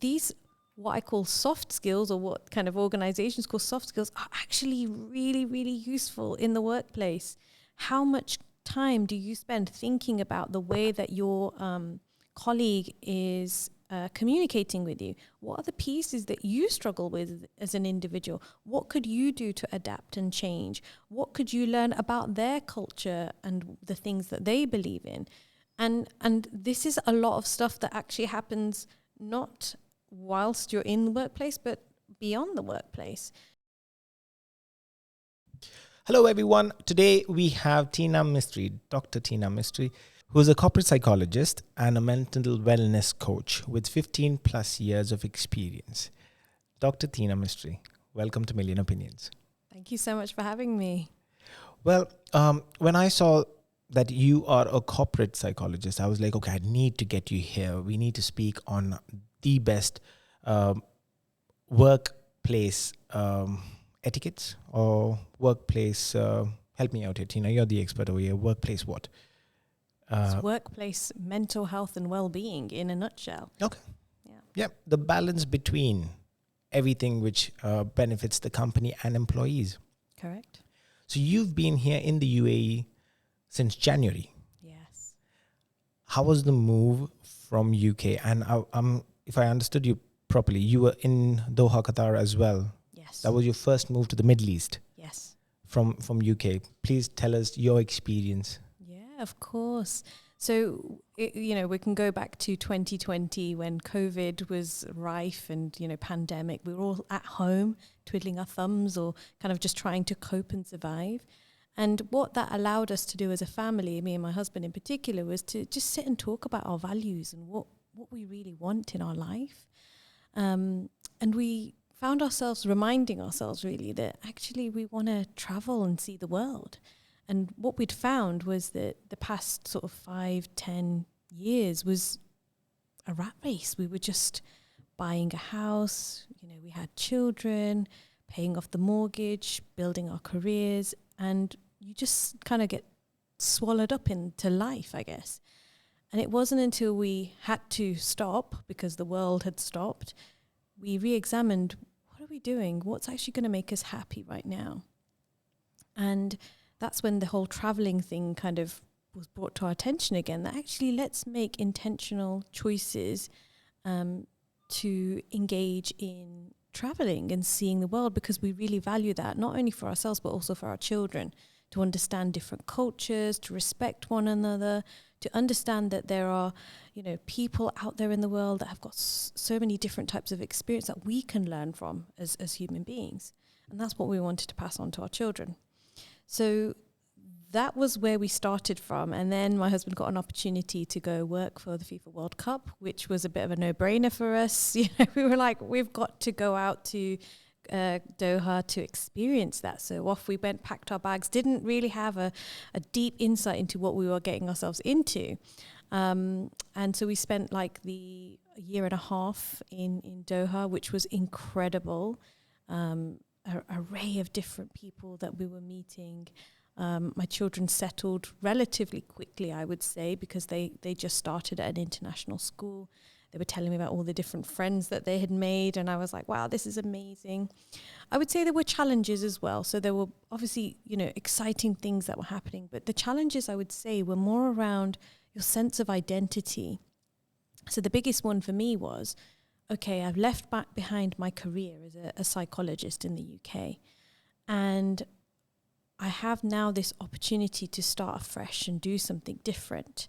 these, what I call soft skills, or what kind of organizations call soft skills, are actually really, really useful in the workplace. How much time do you spend thinking about the way that your colleague is communicating with you? What are the pieces that you struggle with as an individual? What could you do to adapt and change? What could you learn about their culture and the things that they believe in? And this is a lot of stuff that actually happens not whilst you're in the workplace, but beyond the workplace. Hello, everyone. Today we have Mistry, Dr. Tina Mistry, who is a corporate psychologist and a mental wellness coach with 15 plus years of experience. Dr. Tina Mistry, welcome to Million Opinions. Thank you so much for having me. Well, when I saw that you are a corporate psychologist, I was like, okay, I need to get you here. We need to speak on the best workplace etiquettes or workplace. Help me out here, Tina. You're the expert over here. Workplace what? It's workplace mental health and well-being in a nutshell. Okay. Yeah. The balance between everything which benefits the company and employees. Correct. So you've been here in the UAE since January. Yes. How was the move from UK? And if I understood you properly, you were in Doha, Qatar as well. Yes. That was your first move to the Middle East. Yes. From UK. Please tell us your experience. Yeah, of course. So, we can go back to 2020 when COVID was rife and, pandemic. We were all at home twiddling our thumbs or kind of just trying to cope and survive. And what that allowed us to do as a family, me and my husband in particular, was to just sit and talk about our values and what we really want in our life. And we found ourselves reminding ourselves really that actually we want to travel and see the world. And what we'd found was that the past sort of 5-10 years was a rat race. We were just buying a house, we had children, paying off the mortgage, building our careers, and you just kind of get swallowed up into life, I guess. And it wasn't until we had to stop, because the world had stopped, we re-examined, what are we doing? What's actually going to make us happy right now? And that's when the whole traveling thing kind of was brought to our attention again, that actually let's make intentional choices to engage in traveling and seeing the world, because we really value that, not only for ourselves, but also for our children, to understand different cultures, to respect one another, to understand that there are, people out there in the world that have got so many different types of experience that we can learn from as human beings. And that's what we wanted to pass on to our children. So that was where we started from. And then my husband got an opportunity to go work for the FIFA World Cup, which was a bit of a no-brainer for us. We were like, we've got to go out to Doha to experience that. So off we went, packed our bags, didn't really have a deep insight into what we were getting ourselves into. And so we spent like a year and a half in Doha, which was incredible. An array of different people that we were meeting. My children settled relatively quickly, I would say, because they just started at an international school. They were telling me about all the different friends that they had made, and I was like, wow, this is amazing. I would say there were challenges as well. So there were obviously, exciting things that were happening, but the challenges, I would say, were more around your sense of identity. So the biggest one for me was, okay, I've left back behind my career as a psychologist in the UK, and I have now this opportunity to start afresh and do something different.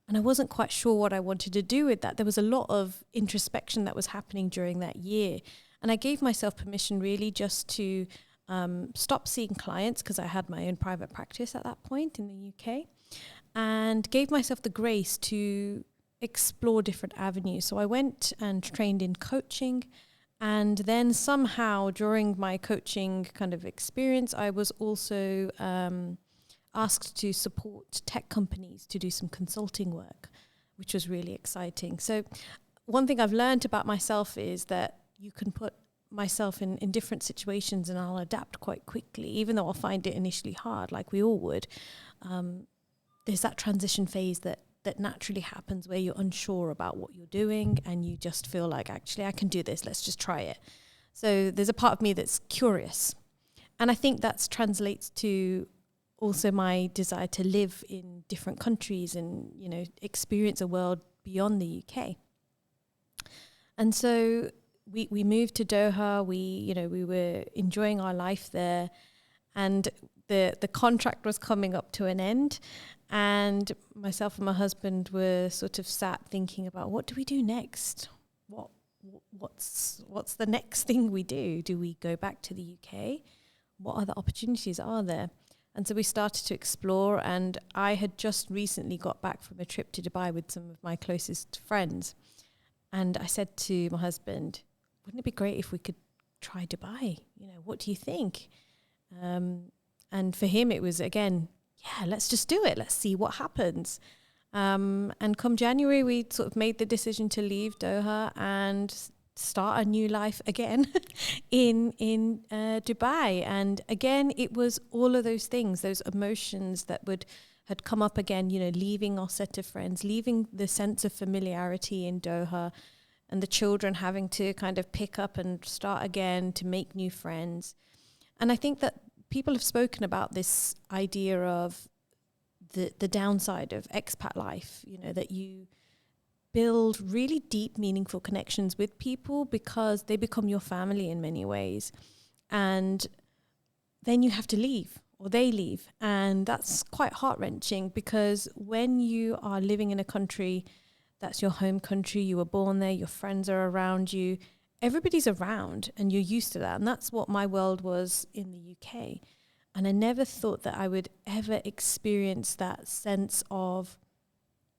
And I wasn't quite sure what I wanted to do with that. There was a lot of introspection that was happening during that year. And I gave myself permission really just to stop seeing clients, because I had my own private practice at that point in the UK, and gave myself the grace to explore different avenues. So I went and trained in coaching, and then somehow during my coaching kind of experience, I was also asked to support tech companies to do some consulting work, which was really exciting. So one thing I've learned about myself is that you can put myself in different situations and I'll adapt quite quickly, even though I'll find it initially hard, like we all would. There's that transition phase that that naturally happens where you're unsure about what you're doing and you just feel like, actually, I can do this. Let's just try it. So there's a part of me that's curious. And I think that translates to also my desire to live in different countries and, you know, experience a world beyond the UK. And so we moved to Doha. We were enjoying our life there, and the contract was coming up to an end, and myself and my husband were sort of sat thinking about, what do we do next? What's the next thing we do? Do we go back to the UK? What other opportunities are there? And so we started to explore, and I had just recently got back from a trip to Dubai with some of my closest friends. And I said to my husband, wouldn't it be great if we could try Dubai? You know, what do you think? And for him, it was, again, yeah, let's just do it. Let's see what happens. And come January, we sort of made the decision to leave Doha and start a new life again in Dubai. And again, it was all of those things, those emotions that had come up again, you know, leaving our set of friends, leaving the sense of familiarity in Doha, and the children having to kind of pick up and start again to make new friends. And I think that people have spoken about this idea of the downside of expat life, you know, that you build really deep, meaningful connections with people because they become your family in many ways. And then you have to leave, or they leave. And that's quite heart-wrenching, because when you are living in a country that's your home country, you were born there, your friends are around you, everybody's around and you're used to that. And that's what my world was in the UK. And I never thought that I would ever experience that sense of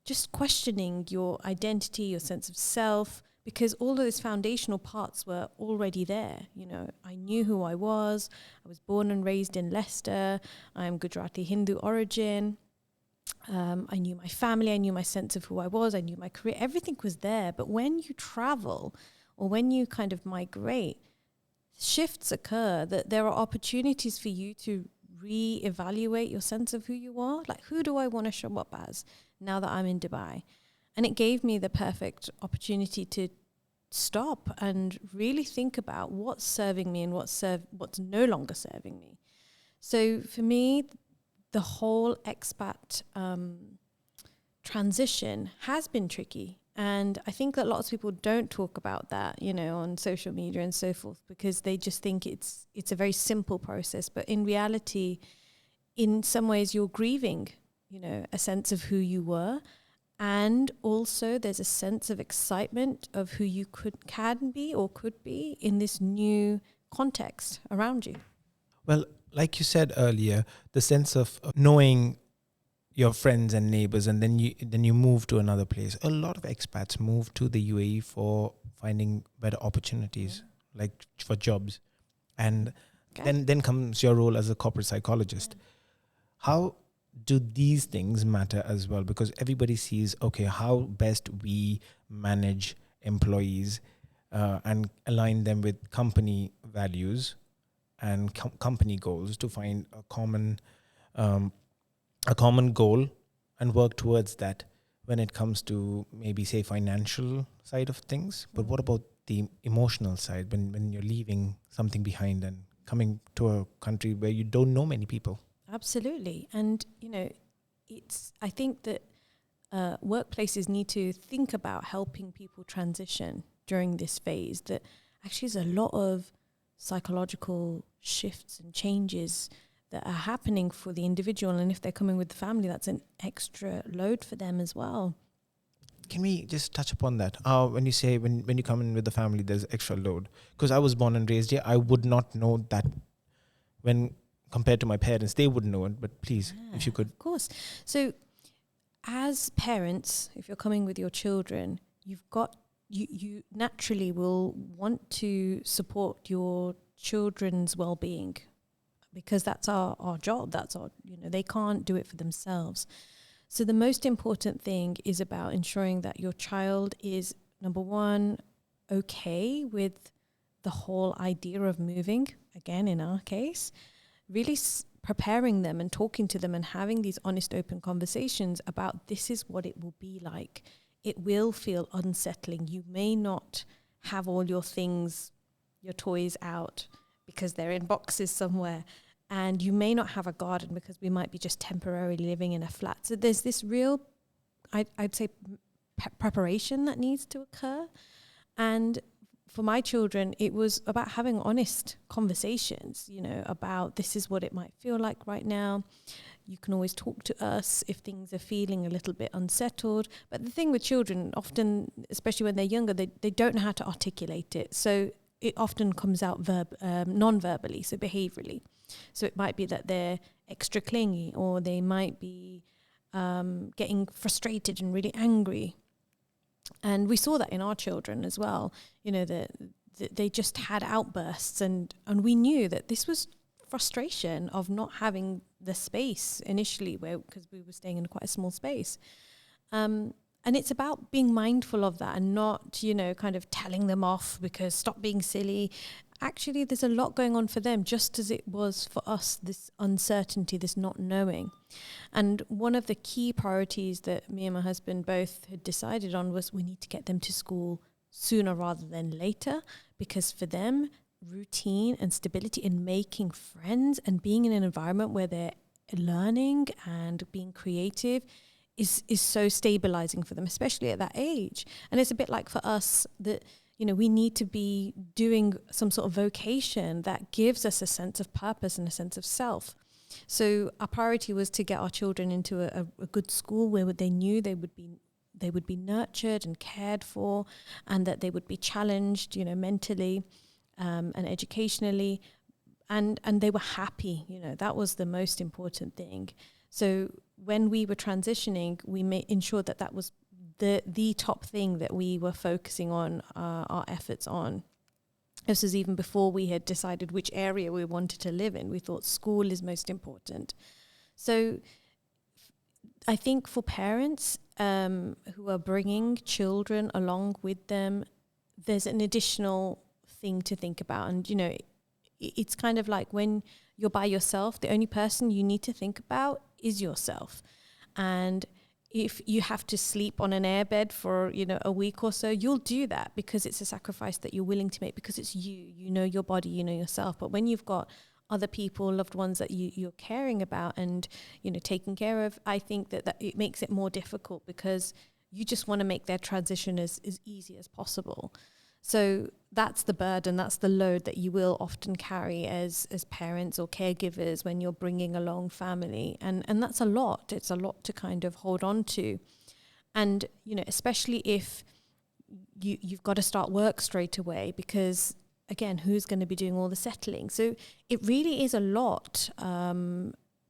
just questioning your identity, your sense of self, because all of those foundational parts were already there. You know, I knew who I was. I was born and raised in Leicester. I'm Gujarati Hindu origin. I knew my family. I knew my sense of who I was. I knew my career. Everything was there. But when you travel, or when you kind of migrate, shifts occur, that there are opportunities for you to re-evaluate your sense of who you are. Like, who do I want to show up as now that I'm in Dubai? And it gave me the perfect opportunity to stop and really think about what's serving me and what's no longer serving me. So for me, the whole expat transition has been tricky. And I think that lots of people don't talk about that, you know, on social media and so forth, because they just think it's a very simple process. But in reality, in some ways, you're grieving, you know, a sense of who you were. And also there's a sense of excitement of who you can be or could be in this new context around you. Well, like you said earlier, the sense of knowing your friends and neighbors, and then you move to another place. A lot of expats move to the UAE for finding better opportunities, like for jobs. And then comes your role as a corporate psychologist. How do these things matter as well? Because everybody sees, okay, how best we manage employees and align them with company values and company goals to find a common goal and work towards that when it comes to maybe, say, financial side of things. But what about the emotional side, when you're leaving something behind and coming to a country where you don't know many people? Absolutely. And, you know, I think that workplaces need to think about helping people transition during this phase. That actually there's a lot of psychological shifts and changes that are happening for the individual. And if they're coming with the family, that's an extra load for them as well. Can we just touch upon that? When you say when you come in with the family, there's extra load. Because I was born and raised here, I would not know that when compared to my parents, they would know it. But please, if you could. Of course. So as parents, if you're coming with your children, you naturally will want to support your children's well-being, because that's our job. That's our, you know, they can't do it for themselves. So the most important thing is about ensuring that your child is, number one, okay with the whole idea of moving, again, in our case, really preparing them and talking to them and having these honest, open conversations about this is what it will be like. It will feel unsettling. You may not have all your things, your toys out because they're in boxes somewhere. And you may not have a garden because we might be just temporarily living in a flat. So there's this real, I'd say, preparation that needs to occur. And for my children, it was about having honest conversations, about this is what it might feel like right now. You can always talk to us if things are feeling a little bit unsettled. But the thing with children, often, especially when they're younger, they don't know how to articulate it. So it often comes out non-verbally, so behaviorally. So it might be that they're extra clingy, or they might be getting frustrated and really angry. And we saw that in our children as well. They just had outbursts, and we knew that this was frustration of not having the space initially, because we were staying in quite a small space. And it's about being mindful of that and not, kind of telling them off because stop being silly. Actually, there's a lot going on for them, just as it was for us, this uncertainty, this not knowing. And one of the key priorities that me and my husband both had decided on was we need to get them to school sooner rather than later, because for them, routine and stability in making friends and being in an environment where they're learning and being creative is so stabilizing for them, especially at that age. And it's a bit like for us that, we need to be doing some sort of vocation that gives us a sense of purpose and a sense of self. So our priority was to get our children into a good school where they knew they would be nurtured and cared for, and that they would be challenged, mentally and educationally, and they were happy. That was the most important thing. So when we were transitioning, we ensured that was the top thing that we were focusing on our efforts on. This was even before we had decided which area we wanted to live in. We thought school is most important. So I think for parents who are bringing children along with them, there's an additional thing to think about. And, it's kind of like when you're by yourself, the only person you need to think about is yourself. And if you have to sleep on an airbed for, a week or so, you'll do that because it's a sacrifice that you're willing to make, because it's you know your body, you know yourself. But when you've got other people, loved ones that you're caring about and, taking care of, I think that it makes it more difficult because you just want to make their transition as easy as possible. So that's the burden, that's the load that you will often carry as parents or caregivers when you're bringing along family. And that's a lot. It's a lot to kind of hold on to. And, especially if you've got to start work straight away, because, again, who's going to be doing all the settling? So it really is a lot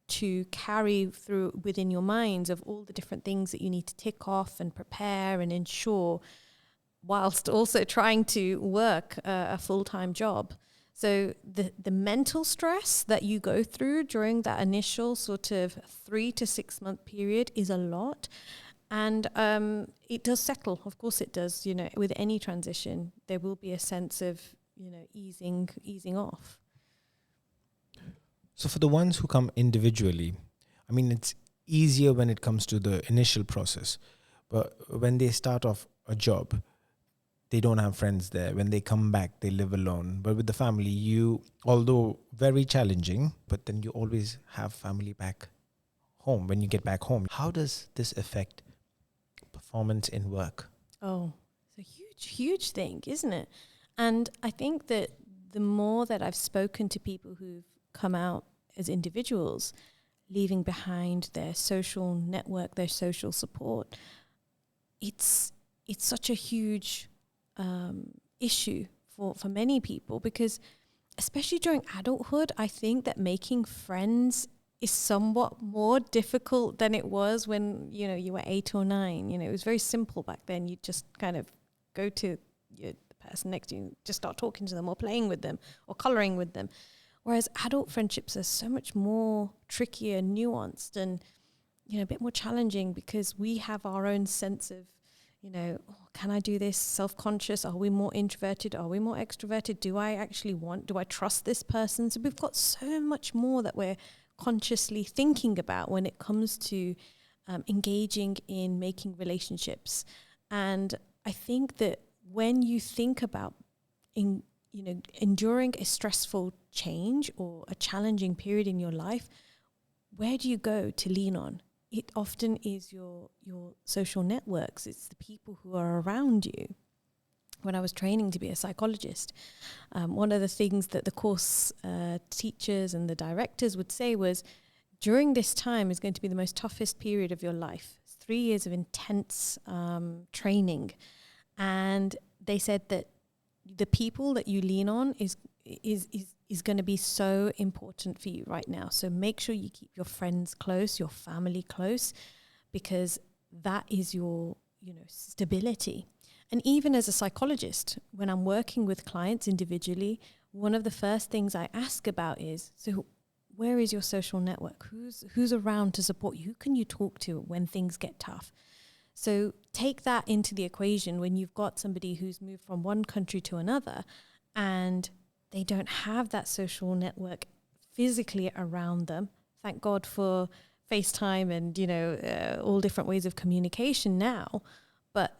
to carry through within your minds of all the different things that you need to tick off and prepare and ensure, whilst also trying to work a full-time job. So the mental stress that you go through during that initial sort of 3 to 6 month period is a lot. And it does settle. Of course it does. With any transition, there will be a sense of, easing off. So for the ones who come individually, it's easier when it comes to the initial process. But when they start off a job, they don't have friends there. When they come back, they live alone. But with the family, although very challenging, but then you always have family back home when you get back home. How does this affect performance in work? Oh, it's a huge, huge thing, isn't it? And I think that the more that I've spoken to people who've come out as individuals, leaving behind their social network, their social support, it's such a huge issue for many people, because especially during adulthood, I think that making friends is somewhat more difficult than it was when, you were 8 or 9. It was very simple back then. You just kind of go to the person next to you, just start talking to them or playing with them or coloring with them. Whereas adult friendships are so much more trickier, nuanced, and, a bit more challenging, because we have our own sense of, can I do this? Self-conscious? Are we more introverted? Are we more extroverted? Do I trust this person? So we've got so much more that we're consciously thinking about when it comes to engaging in making relationships. And I think that when you think about enduring a stressful change or a challenging period in your life, where do you go to lean on? It often is your social networks. It's the people who are around you. When I was training to be a psychologist, one of the things that the course teachers and the directors would say was, during this time is going to be the most toughest period of your life. It's 3 years of intense training. And they said that the people that you lean on is going to be so important for you right now. So make sure you keep your friends close, your family close, because that is your, stability. And even as a psychologist, when I'm working with clients individually, one of the first things I ask about is, so where is your social network? Who's around to support you? Who can you talk to when things get tough? So take that into the equation when you've got somebody who's moved from one country to another and they don't have that social network physically around them. Thank God for FaceTime and, all different ways of communication now. But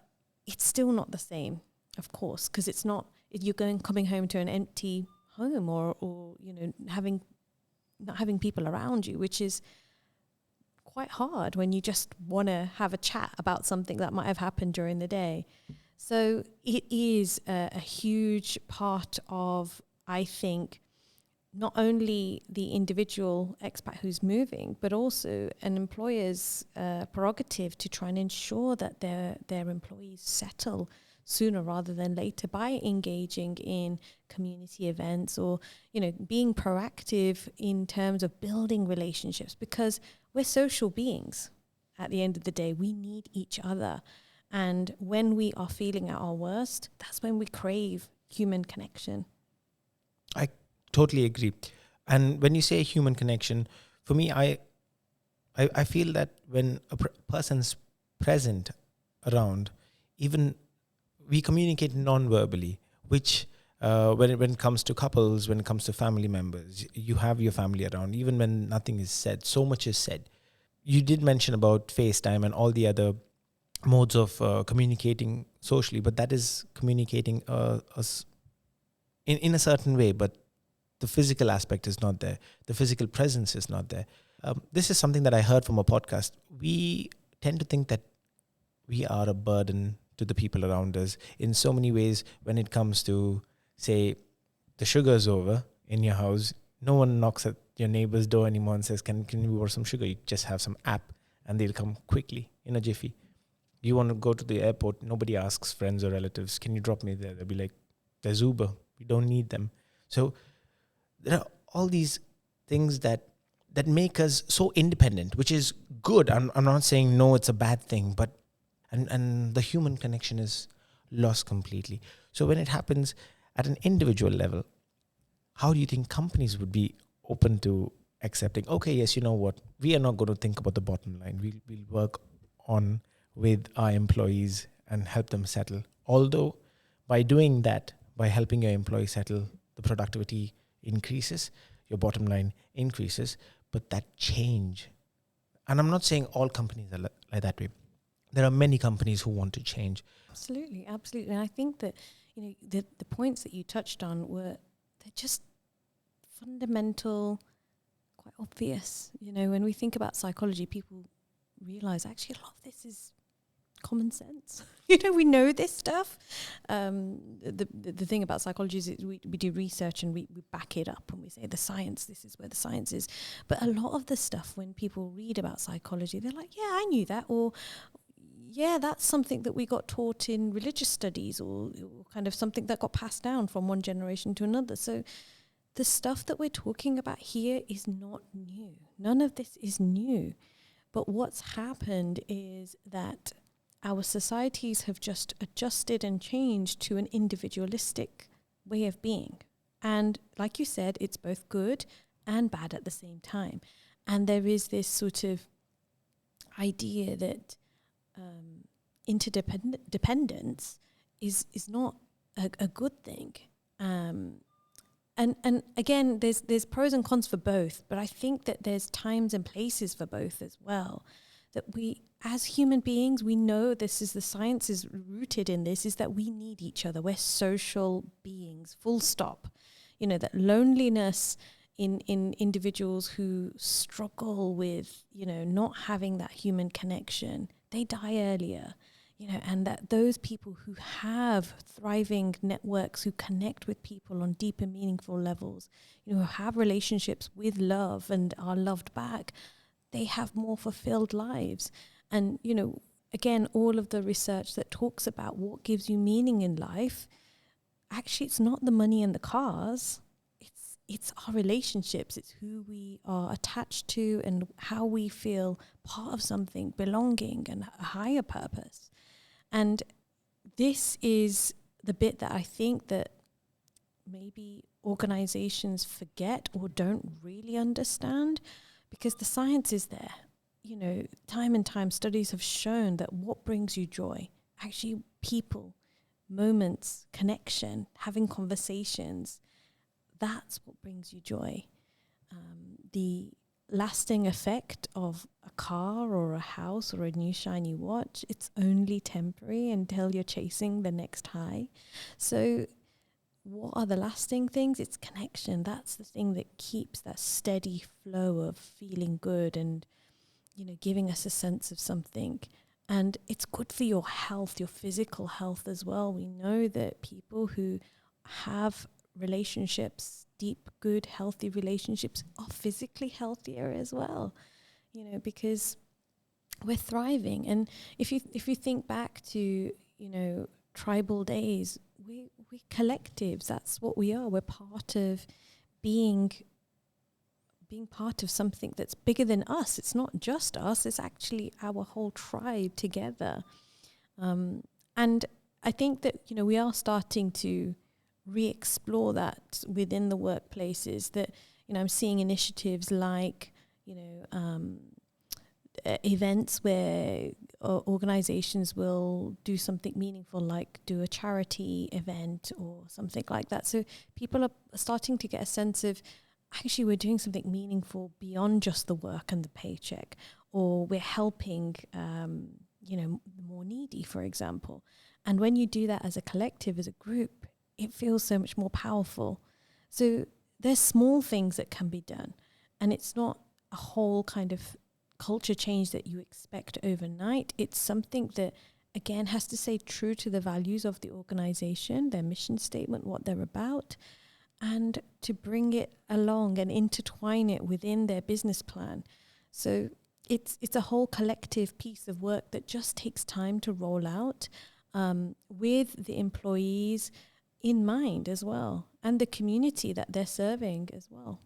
it's still not the same, of course, because it's not, you're coming home to an empty home or not having people around you, which is quite hard when you just want to have a chat about something that might have happened during the day. So it is a huge part of, I think, not only the individual expat who's moving, but also an employer's prerogative to try and ensure that their employees settle sooner rather than later by engaging in community events or, being proactive in terms of building relationships, because we're social beings. At the end of the day, we need each other. And when we are feeling at our worst, that's when we crave human connection. I totally agree. And when you say human connection, for me, I feel that when a person's present around, even we communicate non-verbally, which when it comes to couples, when it comes to family members, you have your family around, even when nothing is said, so much is said. You did mention about FaceTime and all the other modes of communicating socially, but that is communicating us in a certain way, but the physical aspect is not there. The physical presence is not there. This is something that I heard from a podcast. We tend to think that we are a burden to the people around us in so many ways. When it comes to, say, the sugar's over in your house, no one knocks at your neighbor's door anymore and says, can you borrow some sugar? You just have some app and they'll come quickly in a jiffy. You want to go to the airport, nobody asks friends or relatives, can you drop me there? They'll be like, there's Uber, we don't need them. So there are all these things that make us so independent, which is good. I'm not saying no, it's a bad thing, but and the human connection is lost completely. So when it happens at an individual level, how do you think companies would be open to accepting, okay, yes, you know what, we are not going to think about the bottom line. We'll work on with our employees and help them settle. Although by doing that, by helping your employee settle, the productivity increases, your bottom line increases, but that change, and I'm not saying all companies are like that way. There are many companies who want to change. Absolutely. And I think that, the points that you touched on they're just fundamental, quite obvious. When we think about psychology, people realize actually a lot of this is common sense. We know this stuff. The thing about psychology is we do research and we back it up and we say the science, this is where the science is. But a lot of the stuff, when people read about psychology, they're like, yeah, I knew that. Or, yeah, that's something that we got taught in religious studies or kind of something that got passed down from one generation to another. So the stuff that we're talking about here is not new. None of this is new. But what's happened is that our societies have just adjusted and changed to an individualistic way of being. And like you said, it's both good and bad at the same time. And there is this sort of idea that interdependence is not a good thing. And again, there's pros and cons for both, but I think that there's times and places for both as well. That we, as human beings, we know this is, the science is rooted in this, is that we need each other. We're social beings, full stop. That loneliness in individuals who struggle with, not having that human connection, they die earlier. And that those people who have thriving networks, who connect with people on deeper, meaningful levels, who have relationships with love and are loved back, they have more fulfilled lives. And, again, all of the research that talks about what gives you meaning in life, actually, it's not the money and the cars. It's our relationships. It's who we are attached to and how we feel part of something, belonging and a higher purpose. And this is the bit that I think that maybe organizations forget or don't really understand, because the science is there. Time and time studies have shown that what brings you joy, actually people, moments, connection, having conversations, that's what brings you joy. The lasting effect of a car or a house or a new shiny watch, it's only temporary until you're chasing the next high. So what are the lasting things? It's connection. That's the thing that keeps that steady flow of feeling good and, giving us a sense of something. And it's good for your health, your physical health as well. We know that people who have relationships, deep, good, healthy relationships, are physically healthier as well, because we're thriving. And if you think back to, tribal days, we're collectives. That's what we are. We're part of being part of something that's bigger than us. It's not just us. It's actually our whole tribe together. And I think that, we are starting to re-explore that within the workplaces. That, I'm seeing initiatives like, events where organizations will do something meaningful, like do a charity event or something like that. So people are starting to get a sense of, actually, we're doing something meaningful beyond just the work and the paycheck, or we're helping, the more needy, for example. And when you do that as a collective, as a group, it feels so much more powerful. So there's small things that can be done, and it's not a whole kind of culture change that you expect overnight. It's something that, again, has to stay true to the values of the organization, their mission statement, what they're about, and to bring it along and intertwine it within their business plan. So it's a whole collective piece of work that just takes time to roll out, with the employees in mind as well, and the community that they're serving as well.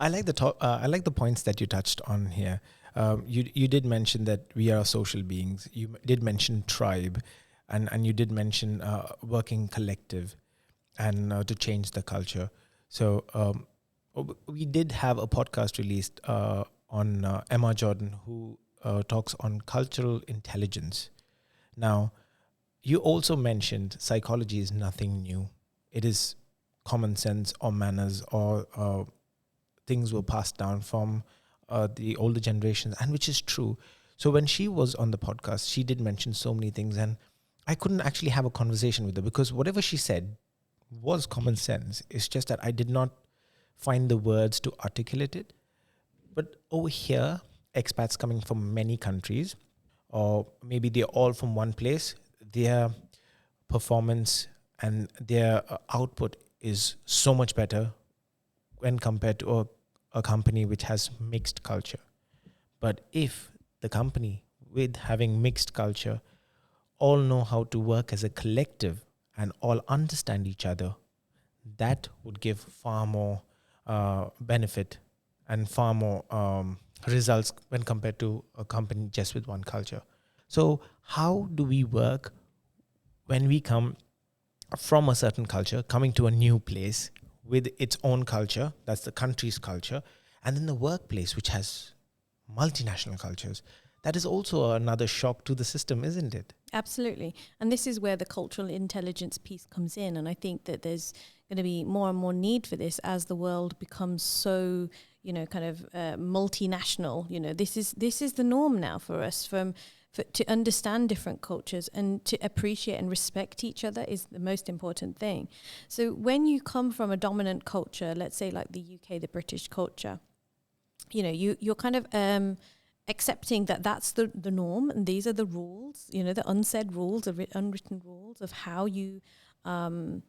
I like the points that you touched on here. You did mention that we are social beings. You did mention tribe, and you did mention working collective, and to change the culture. So we did have a podcast released on Emma Jordan, who talks on cultural intelligence. Now, you also mentioned psychology is nothing new. It is common sense or manners or things were passed down from the older generations, and which is true. So when she was on the podcast, she did mention so many things, and I couldn't actually have a conversation with her because whatever she said was common sense. It's just that I did not find the words to articulate it. But over here, expats coming from many countries, or maybe they're all from one place, their performance and their output is so much better when compared to a company which has mixed culture. But if the company with having mixed culture all know how to work as a collective and all understand each other, that would give far more benefit and far more results when compared to a company just with one culture. So how do we work when we come from a certain culture, coming to a new place with its own culture, that's the country's culture, and then the workplace, which has multinational cultures? That is also another shock to the system, isn't it? Absolutely. And this is where the cultural intelligence piece comes in. And I think that there's going to be more and more need for this as the world becomes so, kind of multinational. This is the norm now for us to understand different cultures and to appreciate and respect each other is the most important thing. So when you come from a dominant culture, let's say like the UK, the British culture, you're kind of accepting that that's the norm and these are the rules, the unsaid rules, the unwritten rules of how you kind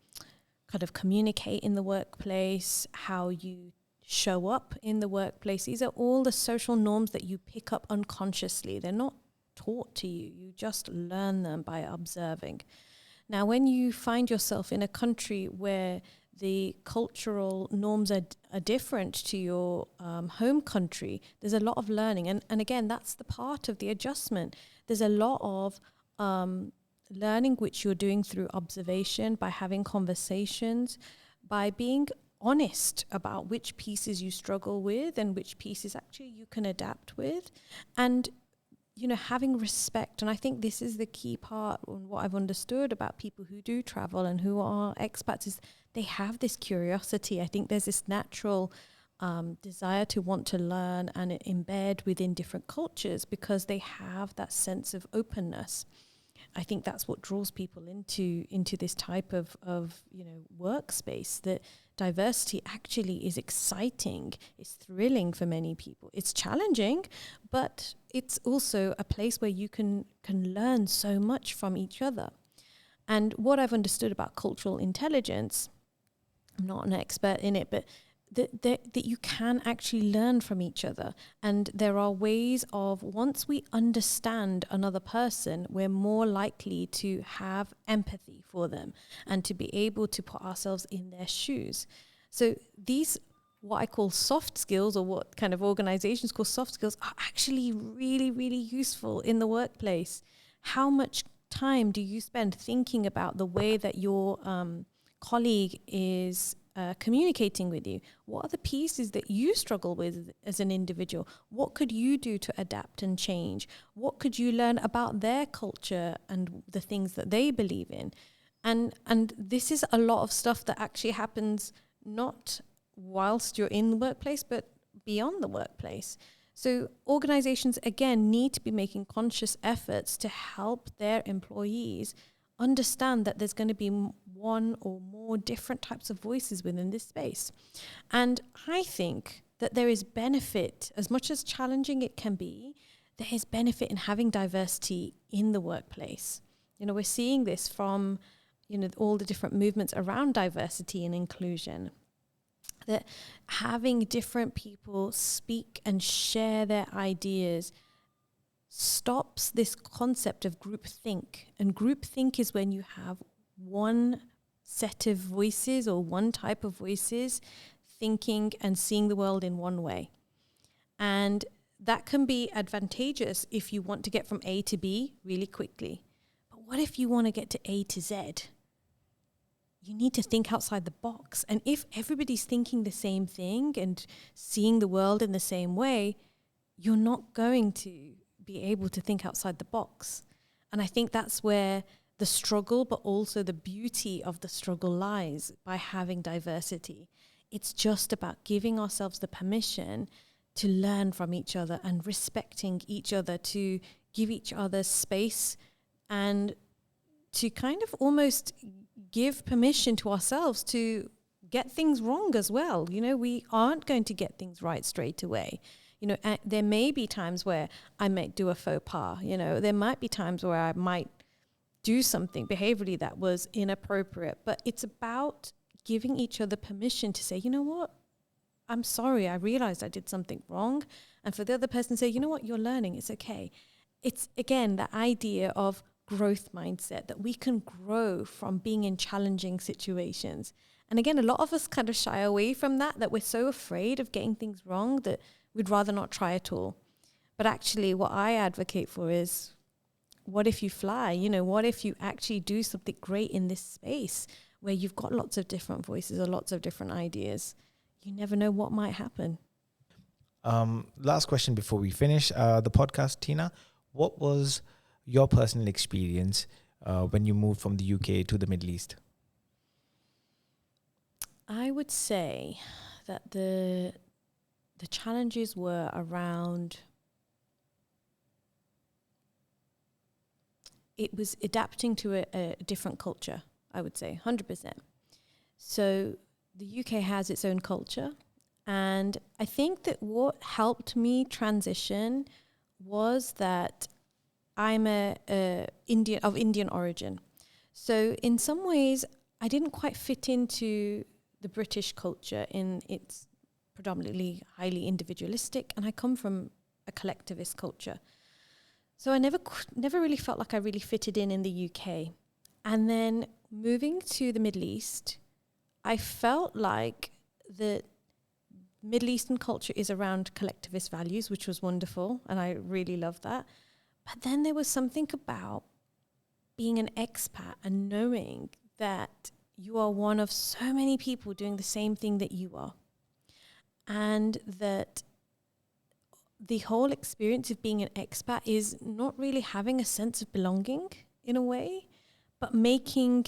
of communicate in the workplace, how you show up in the workplace. These are all the social norms that you pick up unconsciously. They're not taught to you. You just learn them by observing. Now, when you find yourself in a country where the cultural norms are different to your home country, there's a lot of learning. And again, that's the part of the adjustment. There's a lot of learning which you're doing through observation, by having conversations, by being honest about which pieces you struggle with and which pieces actually you can adapt with. And having respect. And I think this is the key part on what I've understood about people who do travel and who are expats is they have this curiosity. I think there's this natural desire to want to learn and embed within different cultures because they have that sense of openness. I think that's what draws people into this type of workspace, that diversity actually is exciting, it's thrilling for many people. It's challenging, but it's also a place where you can learn so much from each other. And what I've understood about cultural intelligence, I'm not an expert in it, but that you can actually learn from each other. And there are ways of, once we understand another person, we're more likely to have empathy for them and to be able to put ourselves in their shoes. So these, what I call soft skills, or what kind of organizations call soft skills, are actually really, really useful in the workplace. How much time do you spend thinking about the way that your colleague is communicating with you? What are the pieces that you struggle with as an individual? What could you do to adapt and change? What could you learn about their culture and the things that they believe in? And this is a lot of stuff that actually happens not whilst you're in the workplace, but beyond the workplace. So organizations, again, need to be making conscious efforts to help their employees understand that there's going to be one or more different types of voices within this space. And I think that there is benefit, as much as challenging it can be, there is benefit in having diversity in the workplace. We're seeing this from, all the different movements around diversity and inclusion, that having different people speak and share their ideas stops this concept of groupthink. And groupthink is when you have one set of voices or one type of voices thinking and seeing the world in one way. And that can be advantageous if you want to get from A to B really quickly. But what if you want to get to A to Z? You need to think outside the box. And if everybody's thinking the same thing and seeing the world in the same way, you're not going to be able to think outside the box. And I think that's where the struggle, but also the beauty of the struggle lies, by having diversity. It's just about giving ourselves the permission to learn from each other and respecting each other, to give each other space and to kind of almost give permission to ourselves to get things wrong as well. We aren't going to get things right straight away. There may be times where I might do a faux pas. There might be times where I might do something behaviorally that was inappropriate. But it's about giving each other permission to say, you know what, I'm sorry, I realized I did something wrong. And for the other person to say, you know what, you're learning, it's okay. It's, again, the idea of growth mindset, that we can grow from being in challenging situations. And again, a lot of us kind of shy away from that we're so afraid of getting things wrong that we'd rather not try at all. But actually what I advocate for is, what if you fly? What if you actually do something great in this space where you've got lots of different voices or lots of different ideas? You never know what might happen. Last question before we finish the podcast, Tina. What was your personal experience when you moved from the UK to the Middle East? I would say that the challenges were around, it was adapting to a different culture, I would say, 100%. So the UK has its own culture. And I think that what helped me transition was that I'm of Indian origin. So in some ways, I didn't quite fit into the British culture in its predominantly highly individualistic, and I come from a collectivist culture. So I never really felt like I really fitted in the UK. And then moving to the Middle East, I felt like the Middle Eastern culture is around collectivist values, which was wonderful, and I really loved that. But then there was something about being an expat and knowing that you are one of so many people doing the same thing that you are. And that the whole experience of being an expat is not really having a sense of belonging in a way, but making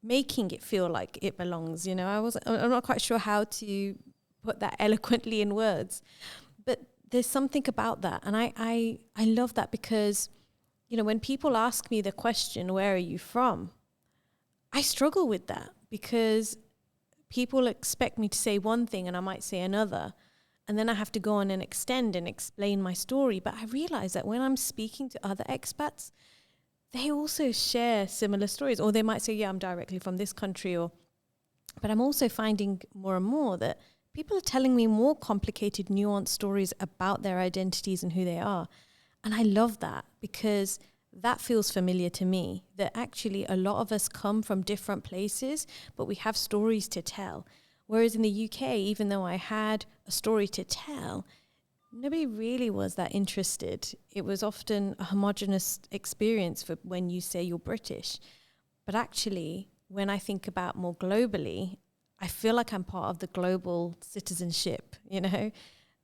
it feel like it belongs. You know, I'm not quite sure how to put that eloquently in words, but there's something about that. And I love that because, you know, when people ask me the question, where are you from? I struggle with that because people expect me to say one thing and I might say another. And then I have to go on and extend and explain my story. But I realize that when I'm speaking to other expats, they also share similar stories. Or they might say, yeah, I'm directly from this country. But I'm also finding more and more that people are telling me more complicated, nuanced stories about their identities and who they are. And I love that because that feels familiar to me, that actually a lot of us come from different places, but we have stories to tell. Whereas in the UK, even though I had a story to tell, nobody really was that interested. It was often a homogenous experience for when you say you're British. But actually, when I think about more globally, I feel like I'm part of the global citizenship, you know,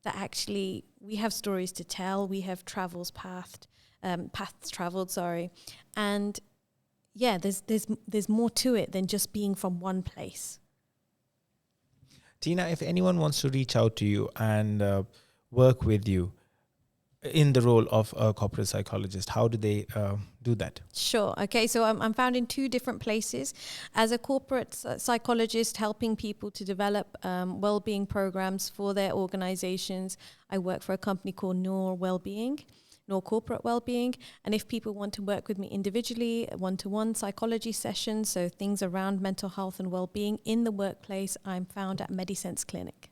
that actually we have stories to tell, we have paths traveled, and yeah, there's more to it than just being from one place. Tina, if anyone wants to reach out to you and work with you in the role of a corporate psychologist, how do they do that? Sure. Okay. So I'm found in two different places. As a corporate psychologist, helping people to develop well-being programs for their organizations. I work for a company called Noor Corporate Wellbeing. And if people want to work with me individually, one-to-one psychology sessions, so things around mental health and well-being in the workplace, I'm found at MediSense Clinic.